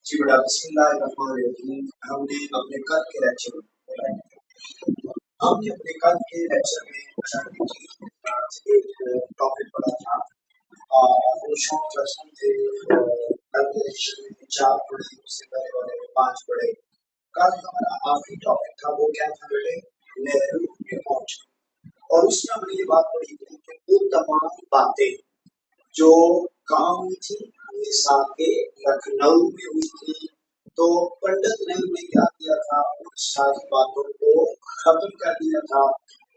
جی بیٹا بسم اللہ الرحمن الرحیم. ہم نے اپنے کل کے لیکچر میں ایک ٹاپک پڑھا تھا. وہ شارٹ لیسن تھے. کل کے لیکچر میں 4 پڑھے، اس سے پہلے والے میں 5 پڑھے. کل ہمارا آخری ٹاپک تھا وہ کیا تھا بیٹے؟ نہرو رپورٹ. اور اس میں ہم نے یہ بات پڑھی تھی کہ وہ تمام باتیں جو کہاں ہوئی تھی، ہمیشہ کے لکھنؤ میں ہوئی تھی. تو پنڈت نہرو نے کیا کیا تھا، ان ساری باتوں کو ختم کر دیا تھا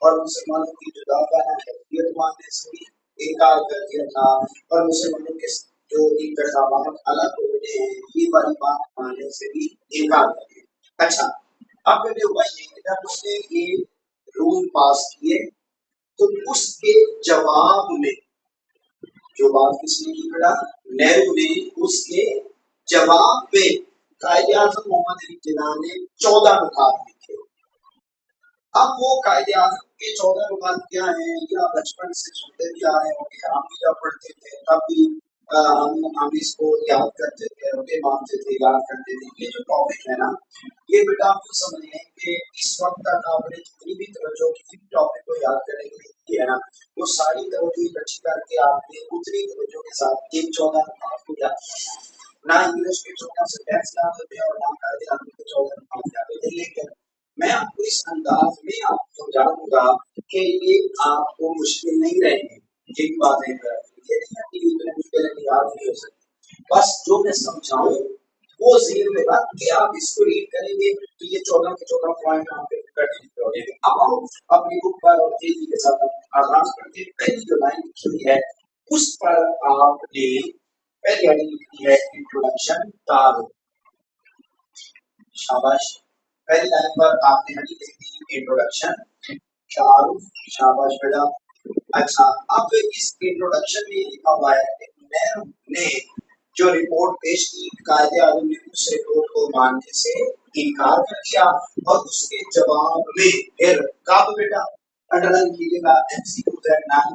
اور مسلمانوں کی جدا گانا حیثیت ماننے سے بھی انکار کر دیا تھا، اور مسلمانوں کے جو انتخابات الگ ہوتے ہیں یہ والی بات ماننے سے بھی انکار کر دیا. اچھا، اب بیٹے ہوا یہ کہ جب اس نے یہ رول پاس کیے تو اس کے جواب میں جو بات کس نے کی بیٹا؟ نہرو نے. اس کے جواب میں قائد اعظم محمد علی جناح نے 14 نکات لکھے. اب وہ قائد اعظم کے 14 نکات کیا ہیں، یا بچپن سے سنتے بھی آ رہے ہوں گے، ہم بھی جب پڑھتے تھے تب بھی ہم اس کو یاد کرتے تھے، روٹے مانتے تھے، یاد کرتے تھے. یہ جو ٹاپک ہے نا، یہ بیٹا آپ کو سمجھ لیں کہ اس وقت تک آپ نے جتنی بھی توجہ کسی بھی ٹاپک کو یاد کرنے کے لیے کی ہے نا، وہ ساری توجہ اکٹھی کر کے آپ نے اتنی توجہ کے ساتھ ایک 14 نکات کو یاد کیا. نہ انگلش کے 14 سینٹینس یاد ہوتے ہیں اور نہ قائد اعظم کے 14 نکات یاد ہوتے ہیں. لیکن میں آپ کو اس انداز میں آپ کو سمجھا دوں گا کہ یہ آپ کو مشکل نہیں رہے گی. جن باتیں مشکل یاد نہیں ہو سکتی، بس جو میں سمجھاؤں وہ ذہن میں رکھ کے آپ اس کو ریڈ کریں گے تو یہ 14 کے 14 پوائنٹ آپ کے کریں گے. اب ہم اپنی بک پر اور تیزی کے ساتھ آغاز کرتے ہیں. پہلی جو لائن لکھی ہوئی ہے اس پر آپ نے پہلی ہیڈنگ لکھی ہے انٹروڈکشن تعارف. شاباش. پہلی لائن پر آپ نے ہیڈنگ لکھی انٹروڈکشن تعارف. شاباش بیٹا. اچھا، اب اس انٹروڈکشن میں لکھا ہوا ہے کہ نہرو نے جو رپورٹ پیش کی، قائد اعظم نے اس رپورٹ کو ماننے سے انکار کر دیا اور اس کے جواب میں پھر کب بیٹا انڈر لائن کیجیے گا MC29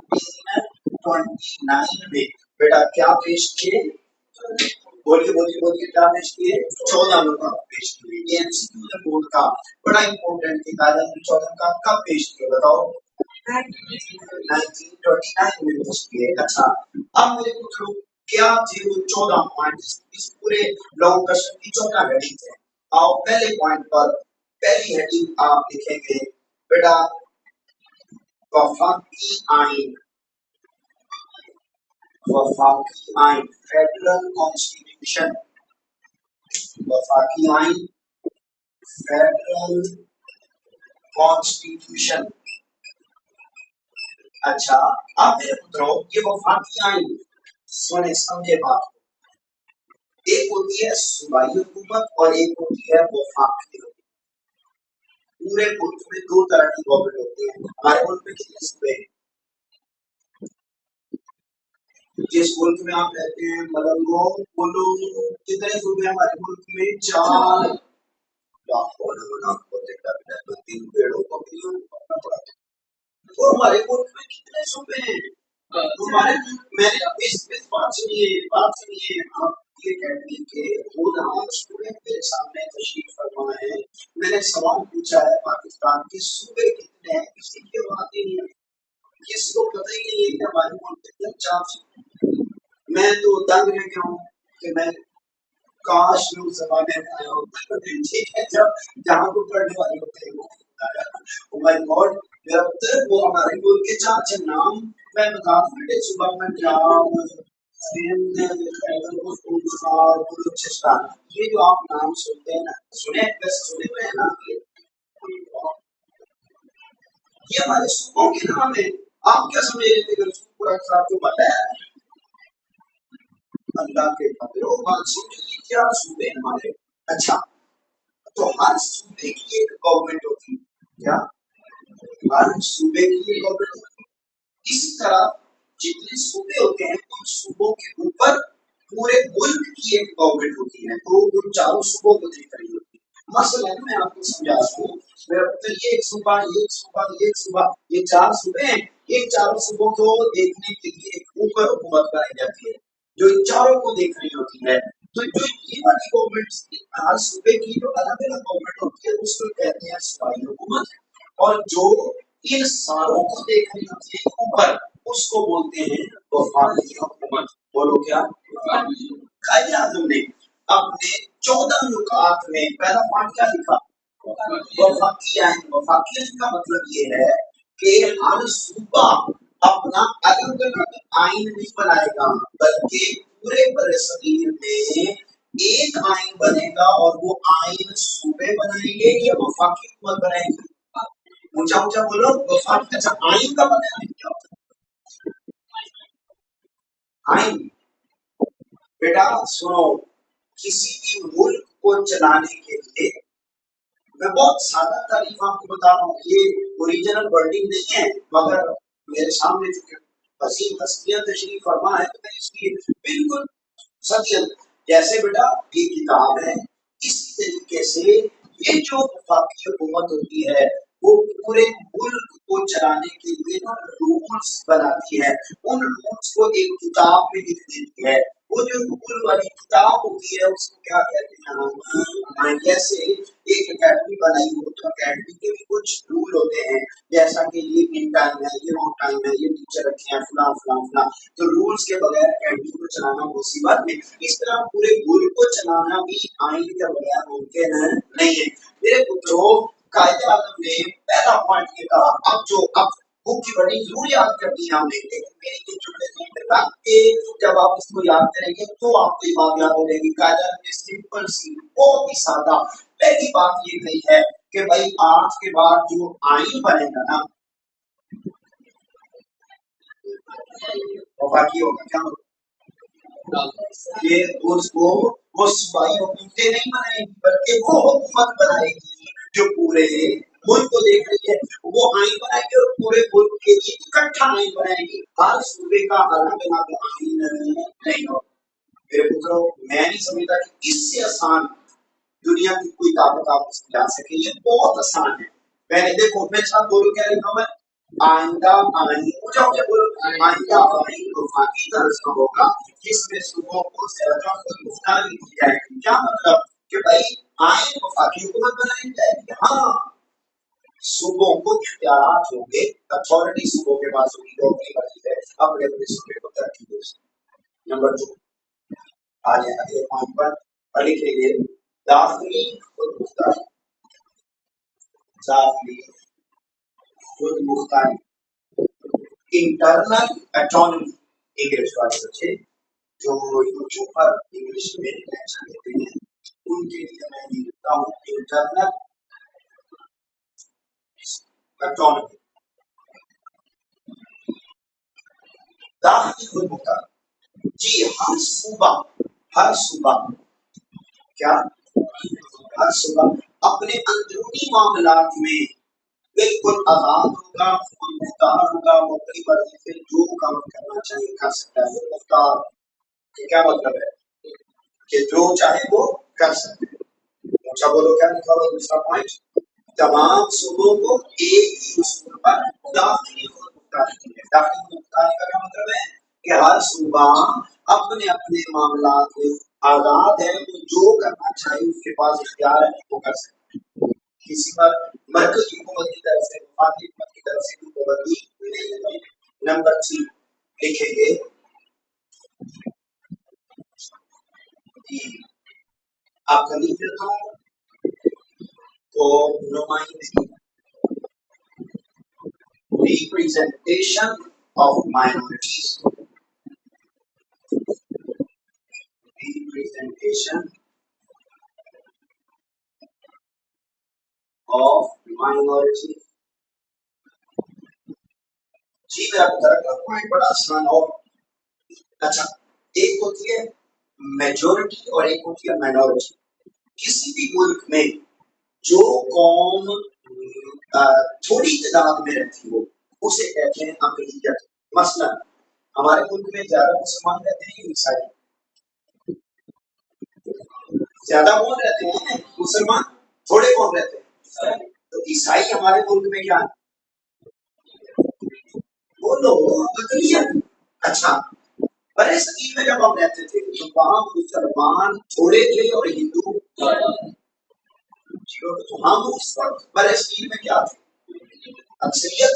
میں بیٹا کیا پیش کیے؟ بولیے کیا پیش کیے؟ 14 نکات پیش کیے. یہ MCQ رپورٹ کا بڑا امپورٹنٹ ہے. قائد اعظم 14 نکات کب پیش کیے بتاؤ؟ 1929 میں پیش کیے. اچھا، اب میرے کچھ لوگ کیا تھے وہ 14 پوائنٹ اس پورے لانگ کوشچن کی 14 ہیڈنگ ہے. آؤ پہلے پوائنٹ پر پہلی ہیڈنگ آپ لکھیں گے بیٹا وفاقی آئین. وفاقی آئین فیڈرل کانسٹیٹیوشن. وفاقی آئین فیڈرل کانسٹیٹیوشن. اچھا، اب میرے پتروں یہ وفاقی آئین سنے سمجھے بات. ایک ہوتی ہے صوبائی حکومت اور ایک ہوتی ہے وفاقی حکومت. پورے ملک میں 2 طرح کی گورنمنٹ ہوتی ہے. ہمارے ملک میں کتنے صوبے ہیں؟ جس ملک میں آپ رہتے ہیں ملنگو بولو کتنے صوبے ہیں ہمارے ملک میں؟ 4. اور ہمارے ملک میں کتنے صوبے ہیں؟ ہمارے میں نے اس بات سنیے آپ یہ کہتے ہیں کہ خود ہم اسٹوڈنٹ میرے سامنے تشریف فرما ہے. میں نے سوال پوچھا ہے پاکستان کے صوبے کتنے ہیں، کسی کی بات ہی نہیں ہے. کسی کو پتہ ہی نہیں ہے کہ ہمارے ملک میں 4 صوبے. میں تو دنگ رہ گیا ہوں کہ میں کاش لوگ زمانے میں آیا ہوتا. ٹھیک ہے، جہاں کو پڑھنے والے ہوتے ہیں وہ مائی گاڈ میرا پتر وہ ہمارے ملک کے 4 نام میں بتا دوں. صبح میں پنجاب، سندھ، خیبر پختونخوا، بلوچستان، یہ جو آپ نام سنتے ہیں نا، سنے ہوئے ہیں نا، یہ ہمارے صوبوں کے نام ہے. آپ کیا سمجھ رہے تھے کہ پورا آپ کو پتہ ہے؟ اللہ کے بندو بات سمجھیے کیا صوبے ہمارے. اچھا، تو ہر صوبے کی ایک گورنمنٹ ہوتی ہے. کیا ہر صوبے کی ایک گورنمنٹ ہوتی ہے؟ اسی طرح جتنے صوبے ہوتے ہیں ان صوبوں کے اوپر پورے ملک کی ایک گورنمنٹ ہوتی ہے. تو ان 4 صوبوں کو دیکھ رہی ہوتی ہے. مثلا میں آپ کو سمجھا دوں، یہ ایک صوبہ، یہ 4 صوبے ہیں. ان 4 صوبوں کو دیکھنے کے لیے ایک اوپر حکومت بنائی جاتی ہے جو ان 4 کو دیکھ رہی ہوتی ہے. تو جو یہ वाली गवर्नमेंट, हर सूबे की जो अलग अलग गवर्नमेंट होती है उसको कहते हैं सूबाई हुकूमत, और जो इन सारों को देख रही होती है ऊपर उसको बोलते हैं वफाकी हुकूमत। बोलो क्या? कायदे आजम ने अपने 14 नुकात में पहला पॉइंट क्या लिखा? वफाकी आइन। वफाकी आइन का मतलब ये है कि हर सूबा अपना अलग अलग आइन नहीं बनाएगा, बल्कि पूरे बरसगीर में एक आइन बनेगा, और वो आइन सूबे बनाएंगे या वफाकी हुकूमत बनाएगी? ऊंचा ऊंचा बोलो, वफाकी। अच्छा, आइन का पता है क्या होता है? आइन बेटा सुनो, किसी भी मुल्क को चलाने के लिए, मैं बहुत सादा तारीफ आपको बता रहा हूँ, ये ओरिजिनल वर्डिंग नहीं है, मगर मेरे सामने असीम हस्तियां तशरीफ फरमा है तो मैं इसकी बिल्कुल सत्य, जैसे बेटा ये किताब है इसी तरीके से ये जो वफाकी हुकूमत होती है वो पूरे मुल्क को चलाने के लिए ना रूल्स बनाती है, उन रूल्स को एक किताब में लिख देती है। वो जो रूल वाली किताब होती है उसको क्या कहते हैं? जैसे एक अकेडमी बनाई हो तो अकेडमी के भी कुछ रूल होते हैं, जैसा कि ये इन टाइम है, ये ऑन टाइम है, ये टीचर रखे हैं, फला फला फला। तो रूल्स के बगैर अकेडमी को चलाना मुसीबत में, इस तरह पूरे मुल्क को चलाना भी आइन के बगैर मुमकिन नहीं है। मेरे पुत्रों, कायदे आजम ने पहला पॉइंट ये कहा। अब बुक की बड़ी जरूर याद करनी है हमने, लेकिन मेरी ये जुमले नहीं रख के जब आप इसको याद करेंगे तो आपको ये बात याद हो जाएगी। कायदा ने सिंपल सी बहुत ही सादा पहली बात ये कही है कि भाई आज के बाद जो आइन बनेगा ना वो बाकी होगा क्या होगा? ये उसको वो सूबाई हुकूमतें नहीं बनाएगी, बल्कि वो हुकूमत बनाएगी जो पूरे मुल्क को देख रही है। वो आइन बनाएगी और पूरे मुल्क के लिए इकट्ठा आइन बनाएगी, हर सूबे का अलग अलग आइन नहीं होगा। मेरे पुत्रों, मैं नहीं समझता कि इससे आसान दुनिया की कोई ताकत आपको समझा सके। ये बहुत आसान है। मैंने देखो मेरे साथ बोलो क्या लिखा हुआ है? आइंदा आइन, ऊंचा ऊंचा बोलो, आइंदा आइन वफाकी तरह का होगा जिसमें सूबों को ज्यादा मुख्तारी दी जाएगी। क्या मतलब कि भाई आइन वफाकी हुकूमत बनाई जाएगी? हाँ, सूबों को इख्तियारात होंगे, अथॉरिटी सूबों के पास होगी, जो अपनी मर्जी है अपने अपने सूबे को तरक्की दे सकते। नंबर 2 आ जाए अगले पॉइंट पर लिखेंगे दाखिली खुद मुख्तारी। दाखिली खुद मुख्तारी, इंटरनल ऑटोनॉमी। इंग्लिश वाले बच्चे जो यूट्यूब पर इंग्लिश में लेक्चर देते हैं उनके लिए मैं ये लिखता हूँ इंटरनल ऑटोनॉमी, दाखिली खुद मुख्तारी। जी, हर सूबा क्या, हर सूबा अपने अंदरूनी मामलात में बिल्कुल आजाद होगा, मुख्तार होगा, वो अपनी मर्जी से जो काम करना चाहे कर सकता है। वो मुख्तार, क्या मतलब है कि जो चाहे वो कर सकते हैं। अच्छा बोलो क्या लिखा हुआ दूसरा पॉइंट? तमाम सूबों को एक ही उसूल पर दाखिली खुद मुख्तारी दी है। दाखिली खुद मुख्तारी का क्या मतलब है कि हर सूबा अपने अपने मामलात में आजाद है, वो जो करना चाहे उसके पास इख्तियार है, वो कर सकता है। किसी पर मरकजी हुकूमत की तरफ से, वफाकी हुकूमत की तरफ से कोई पाबंदी नहीं है। नंबर 3 लिखेंगे कि आपका लिख देता हूँ तो नुमाइंदगी, representation of minorities, representation of minority. जी मेरा पॉइंट बड़ा आसान और अच्छा, एक होती है मेजोरिटी और एक होती है माइनॉरिटी। किसी भी मुल्क में जो कौम थोड़ी तादाद में रहती हो उसे कहते हैं अक़लियत। मसलन हमारे मुल्क में ज्यादा मुसलमान रहते हैं, ईसाई ज्यादा कौन रहते हैं? मुसलमान। थोड़े कौन रहते हैं? तो ईसाई हमारे मुल्क में क्या है? बोलो अक़लियत। अच्छा, बड़े सकील में जब हम रहते थे तो वहां मुसलमान थोड़े थे और हिंदू तो हम उस वक्त बड़े सकील में क्या थे, अक्सरियत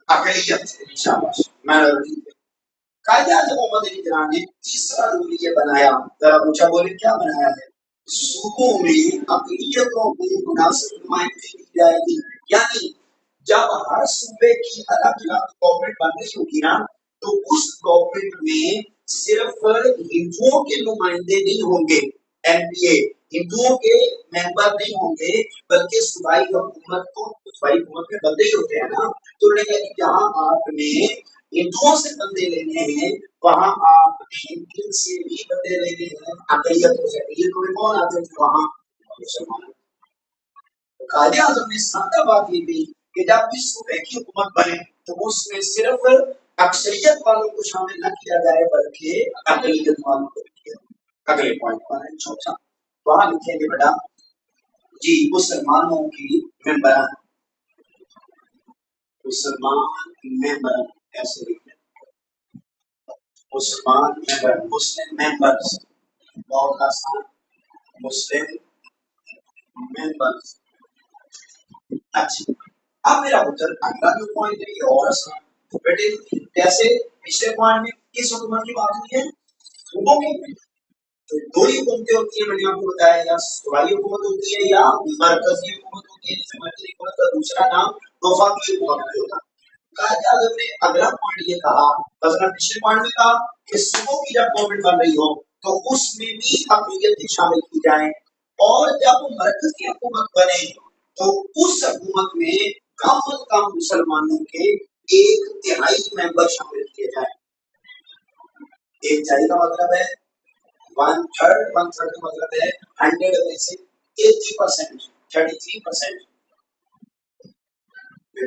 अकलियत थे, शाबाश माइनॉरिटी। कायदे आज़म मोहम्मद अली जिन्ना ने तीसरा रूल ये बनाया, जरा ऊंचा बोले क्या बनाया है, सूबों में अकलियतों को मुनासिब नुमाइंदगी दी जाएगी। यानी जब हर सूबे की अलग अलग गवर्नमेंट बन रही होगी ना, तो उस गवर्नमेंट में सिर्फ हिंदुओं के नुमाइंदे नहीं होंगे, एमपीए हिंदुओं के मेंबर नहीं होंगे, बल्कि सूबाई हुकूमत को, सूबाई हुकूमत में बंदे ही होते हैं ना, तो उन्होंने कहा कि जहां आपने हिंदुओं से बंदे लेने हैं वहां आपने इनसे भी बंदे लेने हैं अकलियतों से। अकलियतों में कौन आते थे वहां, मुसलमान। कायदे आज़म ने सादा बात ये कही कि जब भी सूबे की हुकूमत बने तो उसमें सिर्फ अक्सरियत वालों को शामिल न किया जाए बल्कि अकलियत वालों को किया। अगले पॉइंट पर है चौथा, वहां लिखेंगे बेटा जी मुसलमानों की मेंबरान, मुसलमान मेंबर ऐसे लिखते हैं, मुसलमान मेंबर, मुस्लिम मेंबर्स, बहुत आसान, मुस्लिम मेंबर्स। अच्छा, अब मेरा पुत्र अगला जो पॉइंट है ये और आसान बेटे, कैसे पिछले पॉइंट में किस हुकूमत की बात हुई है, सूबों की, तो दो ही हुकूमतें होती है, मैंने आपको बताया, या सूबाई हुकूमत होती है या मरकजी हुकूमत होती है, जिसे मरकजी हुकूमत का दूसरा नाम वफाकी हुकूमत भी होता है। कायदे आज़म ने अगला पॉइंट ये कहा, बस मैं पिछले पॉइंट में कहा कि सूबों की जब गवर्नमेंट बन रही हो तो उसमें भी अक़लियत शामिल की जाए, और जब मरकजी हुकूमत बने तो उस हुकूमत में कम से कम मुसलमानों के 1/3 मेंबर शामिल किए जाए। 1/4 का मतलब है 1/3, 1/3 का मतलब है 100 में से 80%, 33%।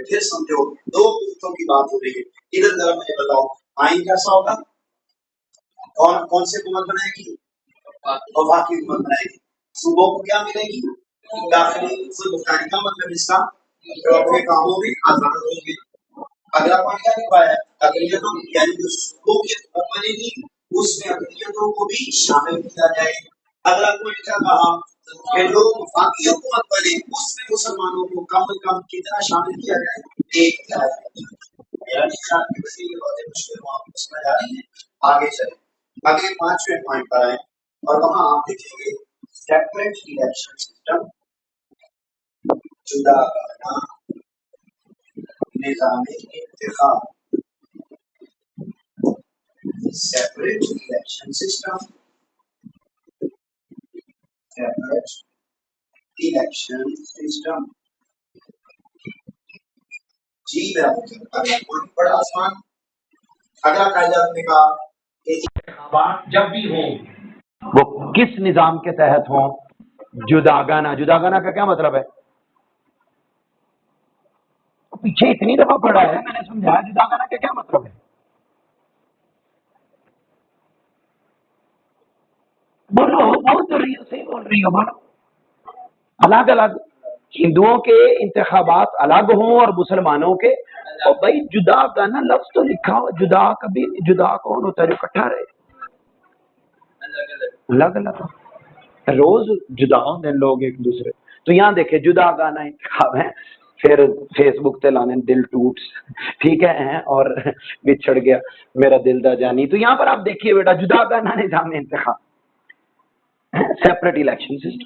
फिर समझो, दो पुस्तकों की बात हो रही है, इधर जरा मुझे बताओ आइन कैसा होगा, कौन कौन से हुकूमत बनाएगी, वफाकी हुकूमत बनाएगी, सूबों को क्या मिलेगी, दाखिली खुदमुख्तारी का मतलब इसका जो अपने कामों में आजाद होंगे। अगला पॉइंट क्या लिखा है, अक़लियतों यानी जो सूबों की हुकूमत बनेगी उसमें अक़लियतों को भी शामिल किया जाए। अगला पॉइंट क्या कहा कि जो वफाकी हुकूमत बने उसमें मुसलमानों को कम से कम कितना शामिल किया जाए, 1/3। मेरा ख्याल है कि ये बातें मुश्किल हो, आपको समझ आ रही है। आगे चले, अगले 5वें पॉइंट पर आए और वहां आप देखेंगे सेपरेट इलेक्शन सिस्टम, जुदा करना निज़ाम इंतखाब, separate election system, separate election system. जी मेरा मतलब अगला पॉइंट बड़ा आसान। अगला कायदा ने कहा कि इंतखाबात जब भी हो वो किस निजाम के तहत हो, जुदागाना। जुदागाना का क्या मतलब है, पीछे इतनी दफा पढ़ा है मैंने समझाया, जुदागाना का क्या मतलब है, बोलो, बोल तो रही हो, सही बोल रही हो, बोलो। अलग अलग हिंदुओं के इंतखाबात अलग हों और मुसलमानों के, और भाई जुदा गाना लफ्ज तो लिखा हो, जुदा कभी जुदा कौन होता है जो इकट्ठा रहे, अलग अलग रोज जुदा होते लोग एक दूसरे। तो यहाँ देखे जुदा गाना इंतखाब है, फिर फेसबुक ते लाने दिल टूट, ठीक है, और बिछड़ गया मेरा दिल दा जानी। तो यहाँ पर आप देखिए बेटा, जुदा गाना निजाम इंतखाब, सेपरेट इलेक्शन सिस्टम।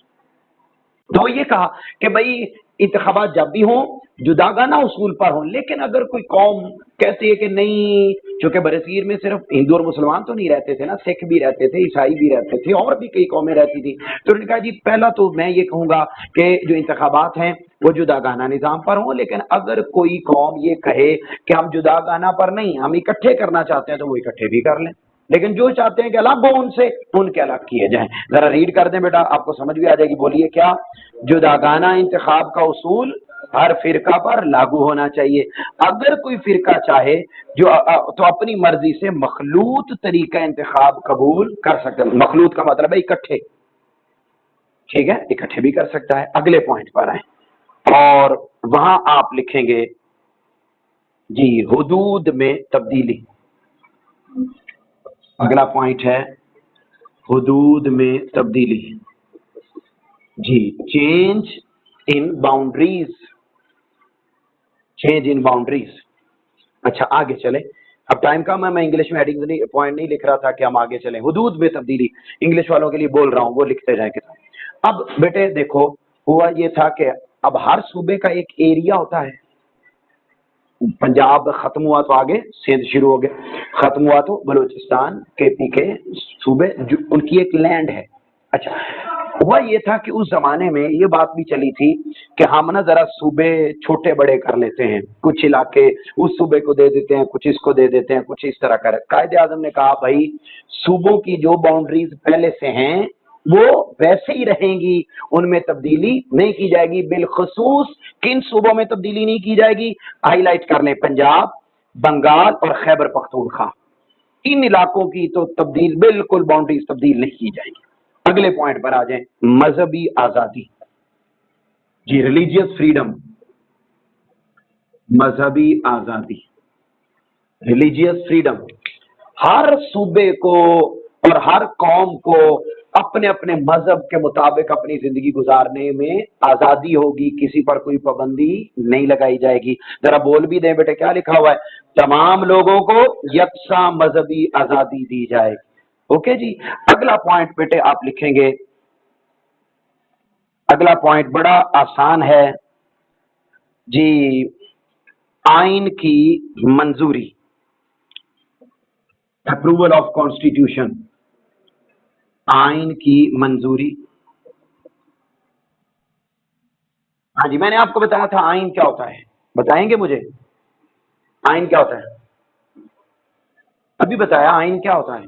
तो ये कहा कि भाई इंतखाबात जब भी हों जुदागाना उसूल पर हों, लेकिन अगर कोई कौम कहती है कि नहीं, चूंकि बरसीर में सिर्फ हिंदू और मुसलमान तो नहीं रहते थे ना, सिख भी रहते थे, ईसाई भी रहते थे, और भी कई कौमें रहती थी। तो उन्होंने कहा जी पहला तो मैं ये कहूँगा कि जो इंतखाबात हैं वो जुदागाना निज़ाम पर हों, लेकिन अगर कोई कौम ये कहे कि हम जुदागाना पर नहीं, हम इकट्ठे करना चाहते हैं, तो वो इकट्ठे भी कर लें, लेकिन जो चाहते हैं कि अलग हो उनसे, उनके अलग किए जाएं। जरा रीड कर दें बेटा, आपको समझ भी आ जाएगी। बोलिए क्या, जुदागाना इंतखाब का उसूल हर फिरका पर लागू होना चाहिए। अगर कोई फिरका चाहे जो तो अपनी मर्जी से मखलूत तरीका इंतखाब कबूल कर सकते हैं। मखलूत का मतलब है इकट्ठे, ठीक है, इकट्ठे भी कर सकता है। अगले पॉइंट पर आए और वहां आप लिखेंगे जी हुदूद में तब्दीली। अगला पॉइंट है हुदूद में तब्दीली। जी, change in boundaries, change in boundaries. अच्छा आगे चले, अब टाइम कम है, मैं इंग्लिश में हेडिंग नहीं, पॉइंट नहीं लिख रहा था कि हम आगे चलें। हुदूद में तब्दीली इंग्लिश वालों के लिए बोल रहा हूँ, वो लिखते जाए किताब। अब बेटे देखो, हुआ ये था कि अब हर सूबे का एक एरिया होता है। पंजाब खत्म हुआ तो आगे सिंध शुरू हो गया, खत्म हुआ तो बलूचिस्तान केपी के सूबे, उनकी एक लैंड है। अच्छा, हुआ ये था कि उस जमाने में ये बात भी चली थी कि हम ना जरा सूबे छोटे बड़े कर लेते हैं, कुछ इलाके उस सूबे को दे देते हैं, कुछ इसको दे देते हैं, कुछ इस तरह कर। कायदे आजम ने कहा भाई सूबों की जो बाउंड्रीज पहले से हैं वो वैसे ही रहेंगी, उनमें तब्दीली नहीं की जाएगी। बिलखसूस किन सूबों में तब्दीली नहीं की जाएगी, हाईलाइट कर लें, पंजाब, बंगाल और खैबर पख्तूनख्वा, इन इलाकों की तो तब्दील बिल्कुल बाउंड्रीज तब्दील नहीं की जाएगी। अगले पॉइंट पर आ जाएं, मजहबी आजादी। जी, रिलीजियस फ्रीडम, मजहबी आजादी, रिलीजियस फ्रीडम। हर सूबे को और हर कौम को अपने अपने मजहब के मुताबिक अपनी जिंदगी गुजारने में आजादी होगी, किसी पर कोई पाबंदी नहीं लगाई जाएगी। जरा बोल भी दें बेटे, क्या लिखा हुआ है, तमाम लोगों को यकसा मजहबी आजादी दी जाएगी। ओके जी। अगला पॉइंट बेटे आप लिखेंगे, अगला पॉइंट बड़ा आसान है जी, आइन की मंजूरी, अप्रूवल ऑफ कॉन्स्टिट्यूशन, आइन की मंजूरी। हाँ जी, मैंने आपको बताया था आइन क्या होता है, बताएंगे मुझे आइन क्या होता है? अभी बताया आइन क्या होता है।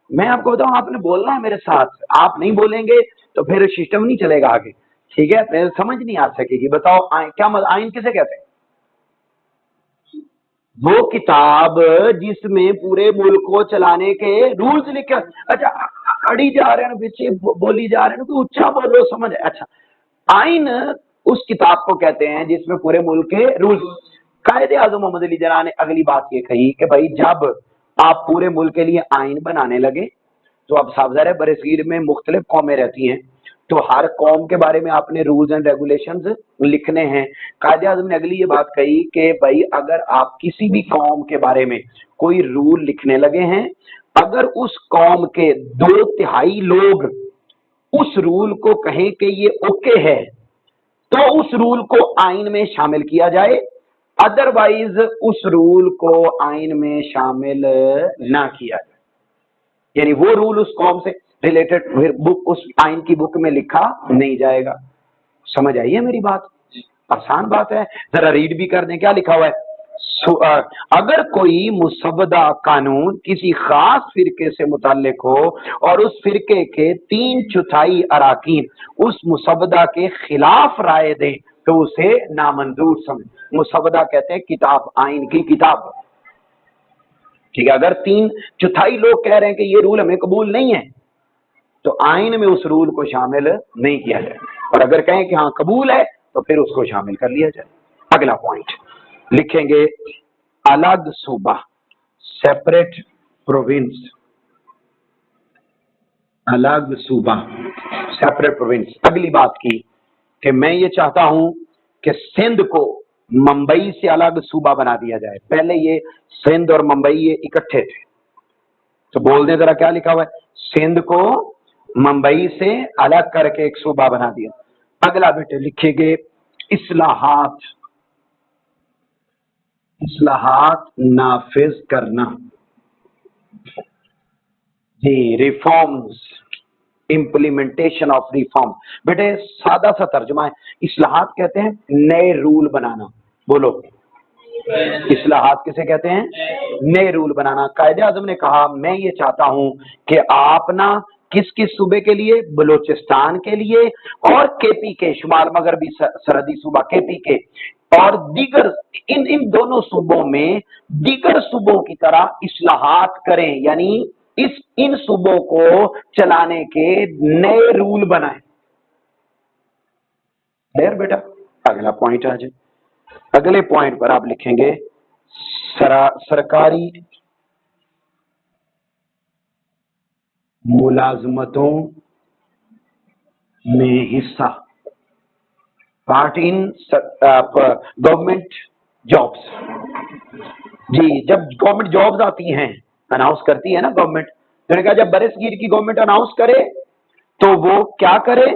मैं आपको बताऊं, आपने बोलना है मेरे साथ, आप नहीं बोलेंगे तो फिर सिस्टम नहीं चलेगा आगे, ठीक है? फिर समझ नहीं आ सकेगी। बताओ आइन क्या, आइन किसे कहते हैं? वो किताब जिसमें पूरे मुल्क को चलाने के रूल्स लिखे। अच्छा, अड़ी जा रहे हैं पीछे, बोली जा रहे हैं कि उच्चा बोलो, समझ। अच्छा, आइन उस किताब को कहते हैं जिसमें पूरे मुल्क के रूल्स। कायदे आजम मोहम्मद अली जिन्ना ने अगली बात ये कही कि भाई जब आप पूरे मुल्क के लिए आइन बनाने लगे तो अब साबज़ार बरसीर में मुख्तलिफ कौमें रहती हैं, तो हर कौम के बारे में आपने रूल्स एंड रेगुलेशंस लिखने हैं। कायदे आजम ने अगली ये बात कही कि भाई अगर आप किसी भी कौम के बारे में कोई रूल लिखने लगे हैं, अगर उस कौम के 2/3 लोग उस रूल को कहें कि ये ओके है तो उस रूल को आइन में शामिल किया जाए, अदरवाइज उस रूल को आइन में शामिल ना किया जाए। यानी वो रूल उस कौम से रिलेटेड फिर बुक उस आइन की बुक में लिखा नहीं जाएगा। समझ आई है मेरी बात? आसान बात है, जरा रीड भी कर दें, क्या लिखा हुआ है। अगर कोई मुसवदा कानून किसी खास फिरके से मुताल्लिक हो और उस फिरके के 3/4 अराकीन उस मुसवदा के खिलाफ राय दें तो उसे नामंजूर समझ। मुसवदा कहते हैं किताब, आइन की किताब, ठीक है? अगर 3/4 लोग कह रहे हैं कि ये रूल हमें कबूल नहीं है तो आइन में उस रूल को शामिल नहीं किया जाए, और अगर कहें कि हाँ कबूल है तो फिर उसको शामिल कर लिया जाए। अगला पॉइंट लिखेंगे, अलग सूबा, सेपरेट प्रोविंस, अलग सूबा, सेपरेट प्रोविंस। अगली बात की कि मैं ये चाहता हूं कि सिंध को मुंबई से अलग सूबा बना दिया जाए। पहले ये सिंध और मुंबई ये इकट्ठे थे, तो बोल दे जरा क्या लिखा हुआ है, सिंध को मुंबई से अलग करके एक सूबा बना दिया। अगला बेटे लिखेंगे, इस्लाहात, इस्लाहात नाफिज करना, जी, रिफॉर्म्स, इम्प्लीमेंटेशन ऑफ रिफॉर्म। बेटे सादा सा तर्जुमा है, इस्लाहात कहते हैं नए रूल बनाना। बोलो, इस्लाहात किसे कहते हैं? नए रूल बनाना। कायदे आजम ने कहा मैं ये चाहता हूं कि आप ना किस किस सूबे के लिए, बलूचिस्तान के लिए और केपी के, शुमाल मगरबी सरहदी सूबा केपी के, और दीगर इन दोनों सूबों में दीगर सूबों की तरह इस्लाहात करें, यानी इन सूबों को चलाने के नए रूल बनाएं। क्लियर बेटा? अगला पॉइंट आ जाए, अगले पॉइंट पर आप लिखेंगे, सरकारी मुलाजमतों में हिस्सा, पार्ट इन गवर्नमेंट जॉब्स। जी, जब गवर्नमेंट जॉब्स आती हैं, अनाउंस करती है ना गवर्नमेंट, तो कहा जब बरसगीर की गवर्नमेंट अनाउंस करे तो वो क्या करे,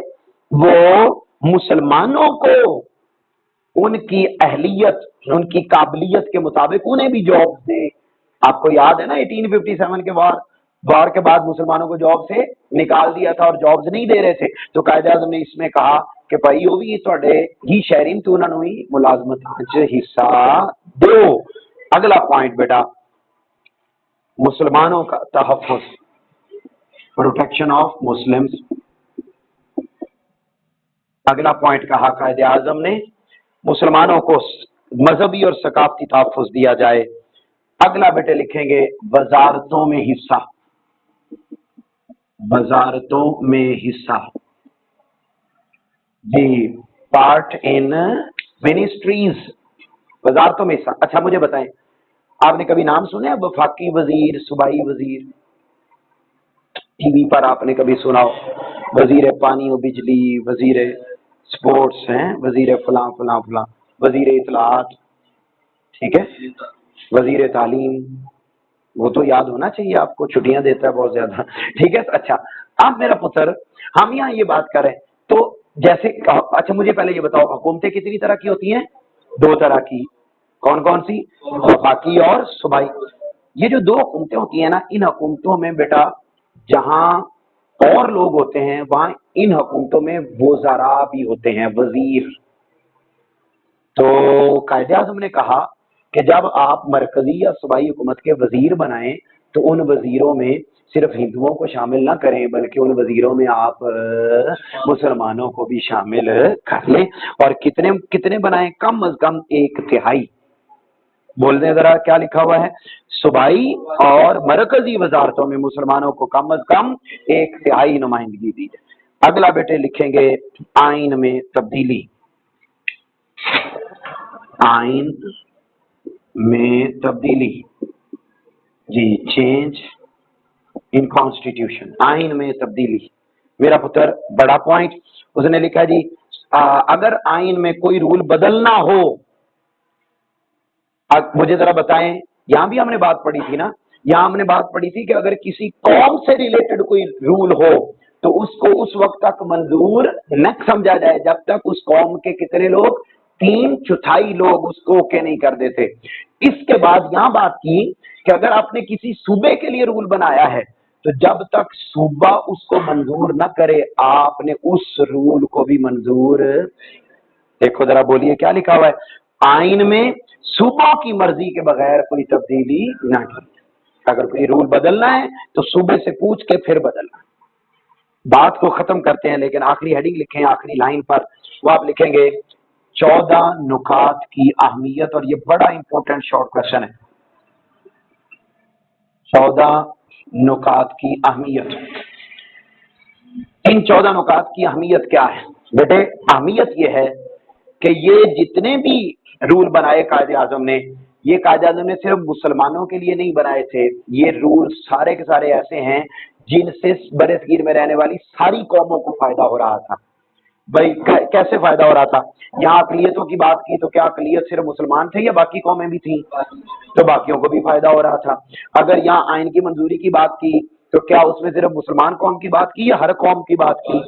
वो मुसलमानों को उनकी अहलियत, उनकी काबिलियत के मुताबिक उन्हें भी जॉब दे। आपको याद है ना 1857 के वार के बाद मुसलमानों को जॉब से निकाल दिया था और जॉब्स नहीं दे रहे थे, तो कायदे आज़म ने इसमें कहा कि भाई वो भी थोड़े ही शहरीन तू उन्होंने ही मुलाजमत हिस्सा दो। अगला पॉइंट बेटा, मुसलमानों का तहफ़्फ़ुज़, प्रोटेक्शन ऑफ मुस्लिम्स। अगला पॉइंट कहा कायदे आज़म ने मुसलमानों को मजहबी और सकाफती तहफ़्फ़ुज़ दिया जाए। अगला बेटे लिखेंगे वजारतों में हिस्सा, वजारतों में हिस्सा। जी, पार्ट इन मिनिस्ट्रीज, वजारतों में हिस्सा। अच्छा मुझे बताएं, आपने कभी नाम सुने वफाकी वजीर, सूबाई वजीर? टीवी पर आपने कभी सुना हो, वजीर पानी और बिजली, वजीर स्पोर्ट्स हैं, वजीर फलां फलां फलां, वजीर इतलात, ठीक है, वजीर तालीम, वो तो याद होना चाहिए आपको, छुट्टियां देता है बहुत ज्यादा, ठीक है। अच्छा अब मेरा पुत्र, हम यहाँ ये बात करें तो जैसे, अच्छा मुझे पहले ये बताओ, हुकूमतें कितनी तरह की होती हैं? दो तरह की। कौन कौन सी? वफाकी और सूबाई। ये जो दो हुकूमतें होती है ना, इन हुकूमतों में बेटा जहां और लोग होते हैं वहां इन हुकूमतों में वज़रा भी होते हैं, वजीर। तो कायदे आज़म ने कहा कि जब आप मरकजी या सूबाई हुकूमत के वजीर बनाएं तो उन वजीरों में सिर्फ हिंदुओं को शामिल ना करें, बल्कि उन वजीरों में आप मुसलमानों को भी शामिल कर लें। और कितने कितने बनाएं? कम अज कम एक तिहाई। बोल दें जरा क्या लिखा हुआ है, सूबाई और मरकजी वजारतों में मुसलमानों को कम अज कम एक तिहाई नुमाइंदगी दी जाए। अगला बेटे लिखेंगे आइन में तब्दीली, आइन में तब्दीली। जी, चेंज इन कॉन्स्टिट्यूशन, आइन में तब्दीली। मेरा पुत्र बड़ा पॉइंट, उसने लिखा जी अगर आइन में कोई रूल बदलना हो, अब मुझे जरा बताएं, यहां भी हमने बात पढ़ी थी ना, यहां हमने बात पढ़ी थी कि अगर किसी कौम से रिलेटेड कोई रूल हो तो उसको उस वक्त तक मंजूर न समझा जाए जब तक उस कौम के कितने लोग, 3/4 लोग उसको ओके नहीं कर देते। इसके बाद यहां बात की कि अगर आपने किसी सूबे के लिए रूल बनाया है तो जब तक सूबा उसको मंजूर न करे आपने उस रूल को भी मंजूर, देखो जरा बोलिए क्या लिखा हुआ है, आइन में सूबों की मर्जी के बगैर कोई तब्दीली ना की। अगर कोई रूल बदलना है तो सूबे से पूछ के फिर बदलना। बात को खत्म करते हैं, लेकिन आखिरी हेडिंग लिखें, आखिरी लाइन पर वो आप लिखेंगे 14 नुकात की अहमियत। और ये बड़ा इंपॉर्टेंट शॉर्ट क्वेश्चन है, 14 नुकात की अहमियत। इन 14 नुकात की अहमियत क्या है बेटे? अहमियत यह है कि ये जितने भी रूल बनाए कायदे आजम ने, ये कायदे आजम ने सिर्फ मुसलमानों के लिए नहीं बनाए थे, ये रूल सारे के सारे ऐसे हैं जिनसे बरसगीर में रहने वाली सारी कौमों को फायदा हो रहा था। भाई कैसे फायदा हो रहा था? यहाँ अकलियतों की बात की तो क्या अकलियत सिर्फ मुसलमान थे या बाकी कौमें भी थी? तो बाकियों को भी फायदा हो रहा था। अगर यहाँ आइन की मंजूरी की बात की तो क्या उसमें सिर्फ मुसलमान कौम की बात की या हर कौम की बात की?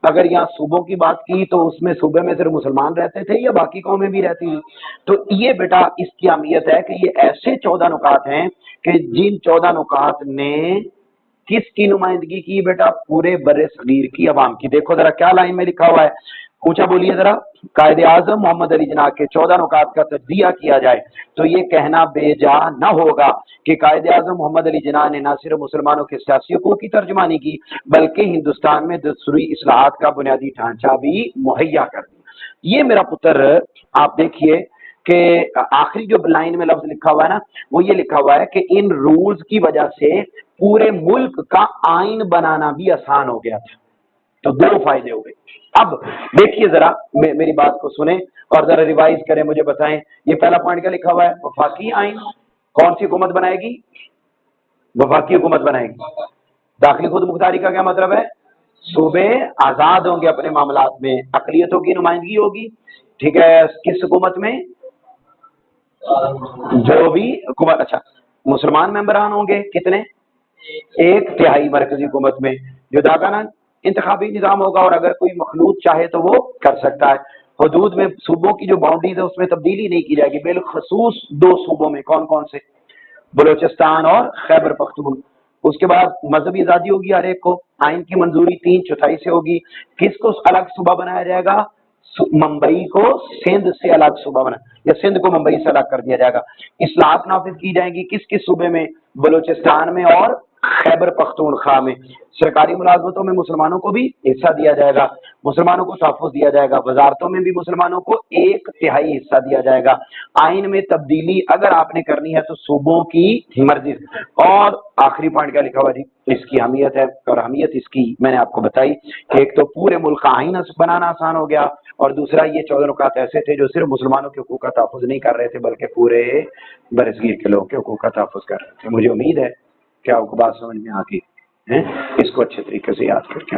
अगर यहाँ सूबों की बात की तो उसमें सूबे में सिर्फ मुसलमान रहते थे या बाकी कौमें भी रहती थी? तो ये बेटा इसकी अहमियत है कि ये ऐसे 14 नुकात हैं कि जिन 14 नुकात ने किसकी नुमाइंदगी की बेटा? पूरे बर्रे सगीर की अवाम की। देखो जरा क्या लाइन में लिखा हुआ है, ऊंचा बोलिए जरा। कायदे आजम मोहम्मद अली जिन्ना के 14 नुकात का तज्जिया किया जाए तो ये कहना बेजा न होगा कि कायदे आजम मोहम्मद अली जिन्ना ने न सिर्फ मुसलमानों के सियासी हकूक की तर्जमानी की बल्कि हिंदुस्तान में दस्तूरी इस्लाहात का बुनियादी ढांचा भी मुहैया कर दिया। ये मेरा पुत्र आप देखिए कि आखिरी जो लाइन में लफ्ज लिखा हुआ है ना, वो ये लिखा हुआ है कि इन रूल्स की वजह से पूरे मुल्क का आइन बनाना भी आसान हो गया था। तो दो फायदे हो गए। अब देखिए जरा मेरी बात को सुने और जरा रिवाइज करें, मुझे बताएं ये पहला पॉइंट क्या लिखा हुआ है? वफाकी आइन। कौन सी हुकूमत बनाएगी? वफाकी हुकूमत बनाएगी। داخلی خود مختاری کا کیا مطلب ہے؟ صوبے آزاد ہوں گے اپنے معاملات میں، اقلیتوں کی نمائندگی ہوگی، ٹھیک ہے، کس حکومت میں؟ جو بھی حکومت، اچھا مسلمان ممبران ہوں گے کتنے؟ 1/3 مرکزی حکومت میں، جو داغانہ انتخابی نظام ہوگا، اور اگر کوئی مخلوط چاہے تو وہ کر سکتا ہے۔ حدود میں صوبوں کی جو باؤنڈریز ہے اس میں تبدیلی نہیں کی جائے گی، بالخصوص 2 صوبوں میں، کون کون سے؟ بلوچستان اور خیبر پختون۔ اس کے بعد مذہبی آزادی ہوگی ہر ایک کو، آئین کی منظوری 3/4 سے ہوگی۔ کس کو الگ صوبہ بنایا جائے گا؟ ممبئی کو سندھ سے الگ صوبہ بنا، یا سندھ کو ممبئی سے الگ کر دیا جائے گا۔ اصلاحات نافذ کی جائیں گی کس کس صوبے میں؟ بلوچستان میں اور خیبر پختونخوا میں۔ سرکاری ملازمتوں میں مسلمانوں کو بھی حصہ دیا جائے گا، مسلمانوں کو تحفظ دیا جائے گا، وزارتوں میں بھی مسلمانوں کو 1/3 حصہ دیا جائے گا۔ آئین میں تبدیلی اگر آپ نے کرنی ہے تو صوبوں کی مرضی۔ اور آخری پوائنٹ کیا لکھا ہوا جی؟ اس کی اہمیت ہے، اور اہمیت اس کی میں نے آپ کو بتائی کہ ایک تو پورے ملک کا آئین بنانا آسان ہو گیا، اور دوسرا یہ 14 نکات ایسے تھے جو صرف مسلمانوں کے حقوق کا تحفظ نہیں کر رہے تھے بلکہ پورے برصغیر کے لوگوں کے حقوق کا تحفظ کر رہے تھے۔ مجھے امید ہے کہ آپ کو بات سمجھ میں آتی ہے، اس کو اچھے طریقے سے یاد کر کے